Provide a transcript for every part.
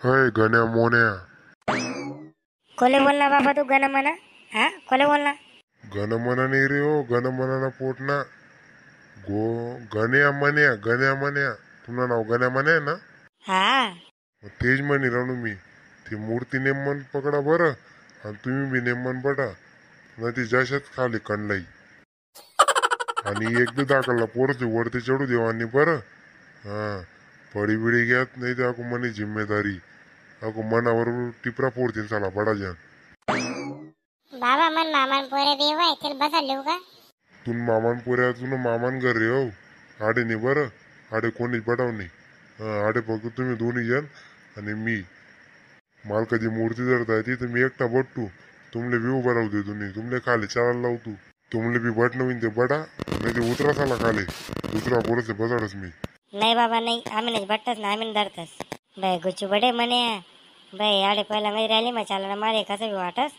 अय गण्या मोन्या. कोले बोलना बाबा तू गण म्हणा. हा कोले बोलना. गणमना नाही रे हो, गणमना पोट ना. गण्या मन्या तुमचं नाव गण्या मन्या ना. हा मग तेच म्हणी राणू मी. ती मूर्ती नेमन पकडा बरं आणि तुम्ही बी नेमन पडा न ती जशाच खाली कणलाई आणि एकदा दाखलला पोरच वरती चढू देवानी बरं. हा पडी बिडी घ्यात नाही ते अको मनी जिम्मेदारी अको मनावर टिपरा फोडतील चला बडा जान. बाबा मन मामान पोरे देव आहे त्याला बसा लिहू का. तुन मामान पोऱ्या तुन मामान घर रे हो. आडे नाही बरं, आडे कोणीच बडाव नाही. आडे फक्त तुम्ही दोन्ही जण आणि मी. मालकाची मूर्ती धरताय ती तुम्ही एकटा बट्टू. तुमले बी उभा राहू दे तुम्ही, तुमले खाली चालायला लावतो. तुमले बी बट नवीन ते बडा नाही ते उतरा साला खाले. दुसरा पोरच बसाडच मी. नाही बाबा नाही, आम्ही नाही बटतस ना, आम्ही धरतस. बाय गुच्चू बडे म्हणे बाय आडे पहिला मध्ये रॅली मा चालना मारे कसं बी वाटस.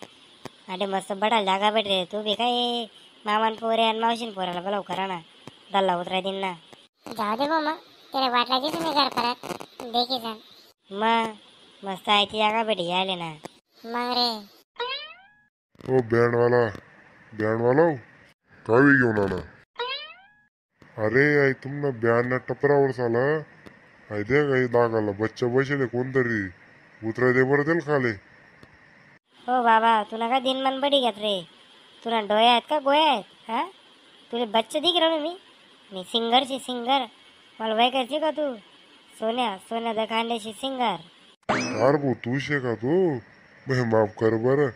आडे मस्त बडा जागा भेट रे तू बी काय मामान पोरे आणि मावशीन पोराला बोलाव करा ना, दल्ला उतरा दिन ना. जाऊ दे मग त्याला वाटला तुम्ही घर परत देखी जा. मग मस्त आहे ती जागा भेटी आले ना. मग रे हो बँडवाला हो. कावी घेऊन आणा. अरे आई तुमना बँड टपरावर साला आई दे काही दागाला बच्चा बसले कोणतरी उतरा दे बरं त्याला खाले. हो बाबा तुला का दिन मन बडी घेत रे. तुला डोळे आहेत का गोळे आहेत. हा तुला बच्चे दिख रहा मी सिंगरची सिंगर. मला वैकायची का तू सोन्या दखांड्याची सिंगर. यार भाऊ तू शे का तू. बाय माफ कर बरं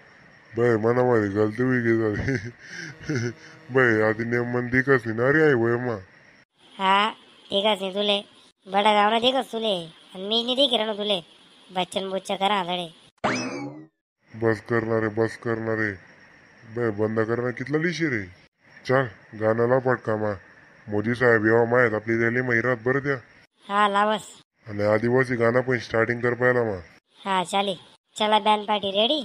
बाय मना माझी गलती हुई गे झाली. बाय आधी नेम मन दिकस ना रे आई वय मा. हा ठीकच नाही तुले बडा गावना देखच तुले आणि मी नाही देखील ना तुले बच्चन बुच्चा करा आधडे. बस करणारे बाय बंद करणार कितला लिशी रे. चल गाण्याला पटका मा. मोदी साहेब येवा माहीत आपली रॅली महिरात बरं द्या. हा लावस. आणि आदिवासी गाणं पण स्टार्टिंग कर पाहिला मा. हा चालेल. चला बँड पार्टी रेडी.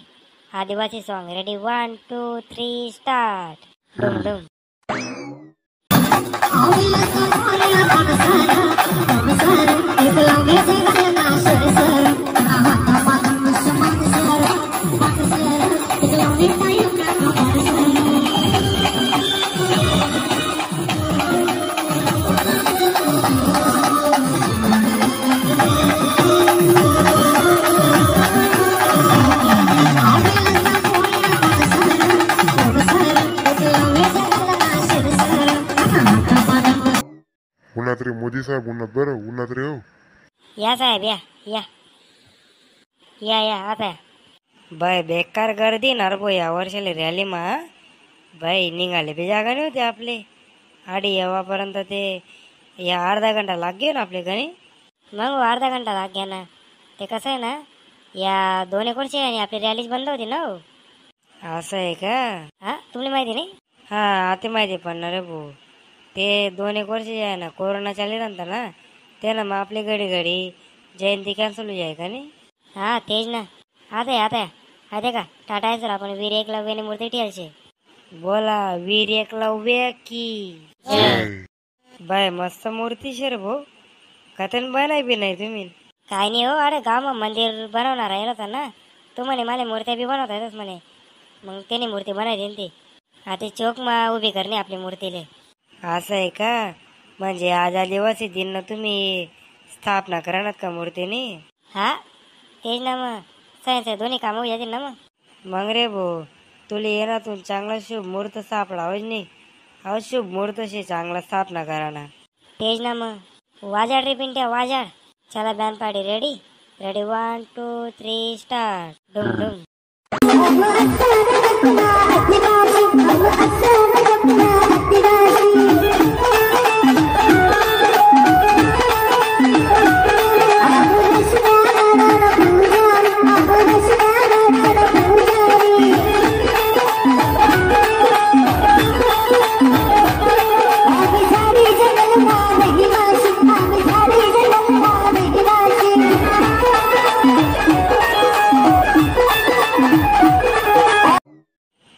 आदिवासी सॉन्ग रेडी 1 2 3 स्टार्ट. डुम डुम. उन्हात रे मोदी साहेब उन्हात बरं उन्हात रे हो. या साहेब या आता बाय बेकार गर्दी नरबो या वर्षाले रॅली मा. बाई निघाले बी जागा नाही होते आपले. आडी येवापर्यंत ते या अर्धा घंटा लाग गयो ना आपले गणी. मग अर्धा घंटा लाग गया ना. ते कसं आहे ना या 2 एक वर्षी आणि आपली रॅलीच बंद होती ना हो. असं आहे का. हा तुम्हाला माहिती नाही. हा आता माहिती पडणार रे भाऊ. ते 2 एक वर्ष आहे ना कोरोना चालू नंतर ना ते ना मग आपली घडी जयंती कॅन्सल होई आहे का नाही. हा तेच ना. आता का टाटा आहे सर आपण वीर एकलव्याने मूर्ती ठेवायची. बोला वीर एकलव्य की बाय मस्त मूर्ती शे रे भाऊ. कथन बनाय बी नाही तुम्ही. काय नाही हो. अरे गाव मंदिर बनवणार आहे होता ना. तू म्हणे मला मूर्त्या बी बनवता येतच म्हणे. मग त्याने मूर्ती बनायची ती आता चौक मा उभी करणे आपली मूर्तीले. असं आहे का. म्हणजे आज आदिवासी दिन ना तुम्ही स्थापना करणार का मूर्तीनी. हा तेच ना मग सायन्स दोन्ही कामं येतील ना मग रे भाऊ तुला येणातून चांगला शुभ मुहूर्त सापडावच नाही. अहो शुभ मुहूर्त शे चांगला स्थापना करा ना. तेच ना मग वाजाड रे पिंट्या वाजाड. चला बँड पार्टी रेडी 1 2 3 स्टार्ट. डुम डुम.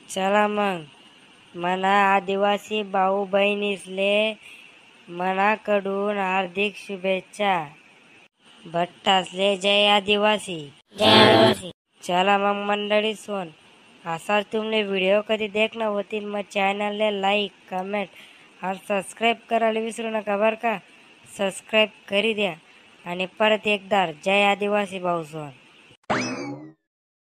चला मग मना आदिवासी भाऊ बहिणीसले मनाकडून हार्दिक शुभेच्छा. भट्टासले जय आदिवासी. जय आदिवासी. चला मग मंडळी सोन असा तुमले व्हिडिओ कधी देखना होतील मग चॅनलला लाईक कमेंट आणि सबस्क्राईब करायला विसरू नका बरं का. सबस्क्राईब करी द्या आणि परत एकदा जय आदिवासी भाऊ सोन.